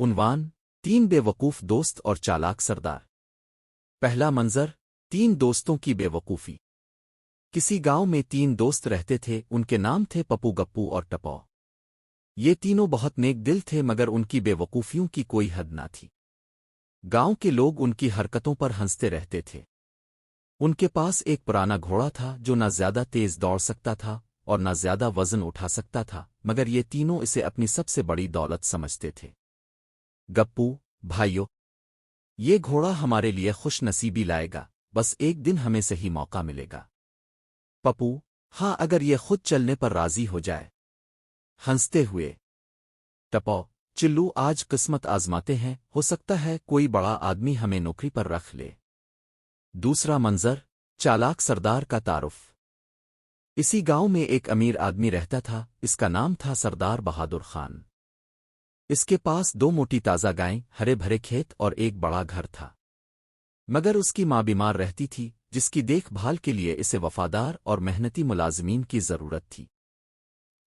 عنوان 3 बेवकूफ़ दोस्त और चालाक सरदार। पहला मंजर 3 दोस्तों की बेवकूफ़ी। किसी गांव में 3 दोस्त रहते थे। उनके नाम थे पप्पू, गप्पू और टपो। ये तीनों बहुत नेक दिल थे, मगर उनकी बेवकूफ़ियों की कोई हद ना थी। गांव के लोग उनकी हरकतों पर हंसते रहते थे। उनके पास एक पुराना घोड़ा था जो न ज्यादा तेज दौड़ सकता था और न ज्यादा वजन उठा सकता था, मगर ये तीनों इसे अपनी सबसे बड़ी दौलत समझते थे। गप्पू, भाइयों, ये घोड़ा हमारे लिए खुश नसीबी लाएगा, बस एक दिन हमें सही मौका मिलेगा। पप्पू, हाँ, अगर ये खुद चलने पर राजी हो जाए। हंसते हुए टपो, चिल्लू, आज किस्मत आजमाते हैं, हो सकता है कोई बड़ा आदमी हमें नौकरी पर रख ले। दूसरा मंजर चालाक सरदार का तारुफ। इसी गांव में एक अमीर आदमी रहता था। इसका नाम था सरदार बहादुर खान। इसके पास 2 मोटी ताज़ा गायें, हरे भरे खेत और एक बड़ा घर था। मगर उसकी माँ बीमार रहती थी, जिसकी देखभाल के लिए इसे वफादार और मेहनती मुलाजिमीन की जरूरत थी।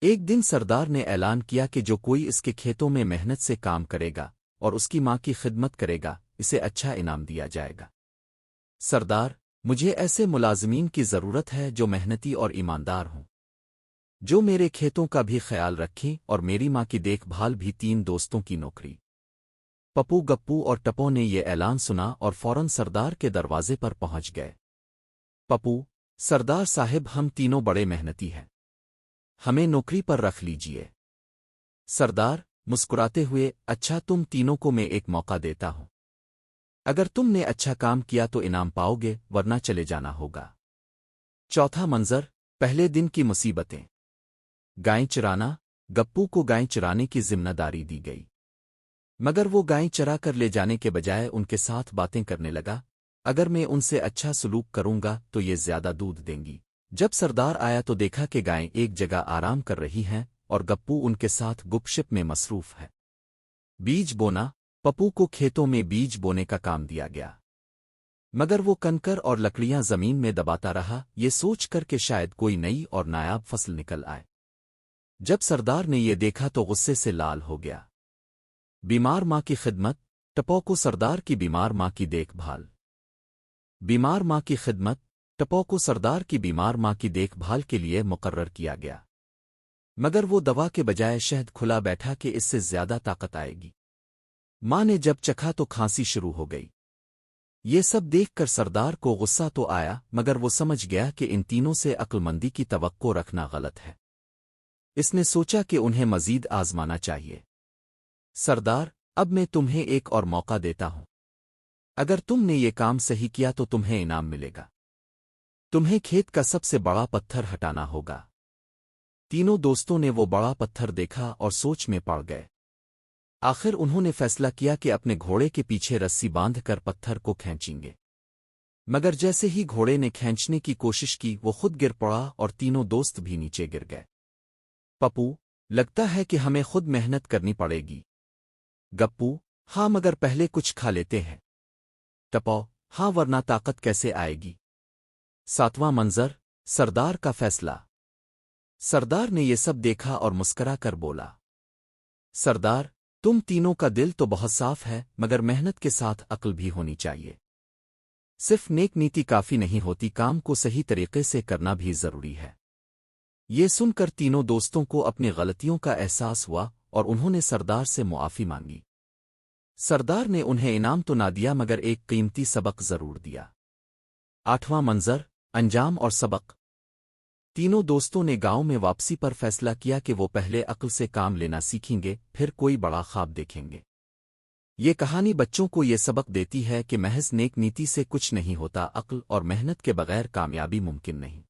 एक दिन सरदार ने ऐलान किया कि जो कोई इसके खेतों में मेहनत से काम करेगा और उसकी माँ की खिदमत करेगा, इसे अच्छा इनाम दिया जाएगा। सरदार, मुझे ऐसे मुलाजिमीन की जरूरत है जो मेहनती और ईमानदार हों, जो मेरे खेतों का भी ख्याल रखें और मेरी माँ की देखभाल भी। 3 दोस्तों की नौकरी। पप्पू, गप्पू और टपो ने ये ऐलान सुना और फौरन सरदार के दरवाजे पर पहुंच गए। पप्पू, सरदार साहिब, हम तीनों बड़े मेहनती हैं, हमें नौकरी पर रख लीजिए। सरदार मुस्कुराते हुए, अच्छा, तुम तीनों को मैं एक मौका देता हूं। अगर तुमने अच्छा काम किया तो इनाम पाओगे, वरना चले जाना होगा। चौथा मंजर पहले दिन की मुसीबतें। गायें चराना। गप्पू को गायें चराने की जिम्मेदारी दी गई, मगर वो गायें चरा कर ले जाने के बजाय उनके साथ बातें करने लगा। अगर मैं उनसे अच्छा सलूक करूंगा तो ये ज्यादा दूध देंगी। जब सरदार आया तो देखा कि गायें एक जगह आराम कर रही हैं और गप्पू उनके साथ गुपशप में मसरूफ है। बीज बोना। पप्पू को खेतों में बीज बोने का काम दिया गया, मगर वो कंकर और लकड़ियां जमीन में दबाता रहा, ये सोच कर कि शायद कोई नई और नायाब फसल निकल आए। जब सरदार ने ये देखा तो गुस्से से लाल हो गया। बीमार माँ की खिदमत। टपो को सरदार की बीमार माँ की देखभाल। बीमार माँ की खिदमत। टपो को सरदार की बीमार माँ की देखभाल के लिए मुकर्रर किया गया, मगर वो दवा के बजाय शहद खुला बैठा कि इससे ज्यादा ताकत आएगी। माँ ने जब चखा तो खांसी शुरू हो गई। ये सब देखकर सरदार को गुस्सा तो आया, मगर वो समझ गया कि इन तीनों से अक्लमंदी की तवक्को रखना गलत है। इसने सोचा कि उन्हें मजीद आजमाना चाहिए। सरदार, अब मैं तुम्हें एक और मौका देता हूं। अगर तुमने ये काम सही किया तो तुम्हें इनाम मिलेगा। तुम्हें खेत का सबसे बड़ा पत्थर हटाना होगा। तीनों दोस्तों ने वो बड़ा पत्थर देखा और सोच में पड़ गए। आखिर उन्होंने फैसला किया कि अपने घोड़े के पीछे रस्सी बांधकर पत्थर को खींचेंगे। मगर जैसे ही घोड़े ने खींचने की कोशिश की, वो खुद गिर पड़ा और तीनों दोस्त भी नीचे गिर गए। पप्पू, लगता है कि हमें खुद मेहनत करनी पड़ेगी। गप्पू, हाँ, मगर पहले कुछ खा लेते हैं। टपो, हाँ, वरना ताकत कैसे आएगी। सातवां मंजर सरदार का फैसला। सरदार ने ये सब देखा और मुस्करा कर बोला, सरदार, तुम तीनों का दिल तो बहुत साफ है, मगर मेहनत के साथ अक्ल भी होनी चाहिए। सिर्फ नेक नीति काफी नहीं होती, काम को सही तरीके से करना भी जरूरी है। ये सुनकर तीनों दोस्तों को अपनी गलतियों का एहसास हुआ और उन्होंने सरदार से मुआफी मांगी। सरदार ने उन्हें इनाम तो ना दिया, मगर एक कीमती सबक जरूर दिया। आठवां मंजर अंजाम और सबक। तीनों दोस्तों ने गांव में वापसी पर फैसला किया कि वो पहले अक्ल से काम लेना सीखेंगे, फिर कोई बड़ा ख्वाब देखेंगे। ये कहानी बच्चों को ये सबक देती है कि महज नेक नीति से कुछ नहीं होता, अक्ल और मेहनत के बगैर कामयाबी मुमकिन नहीं।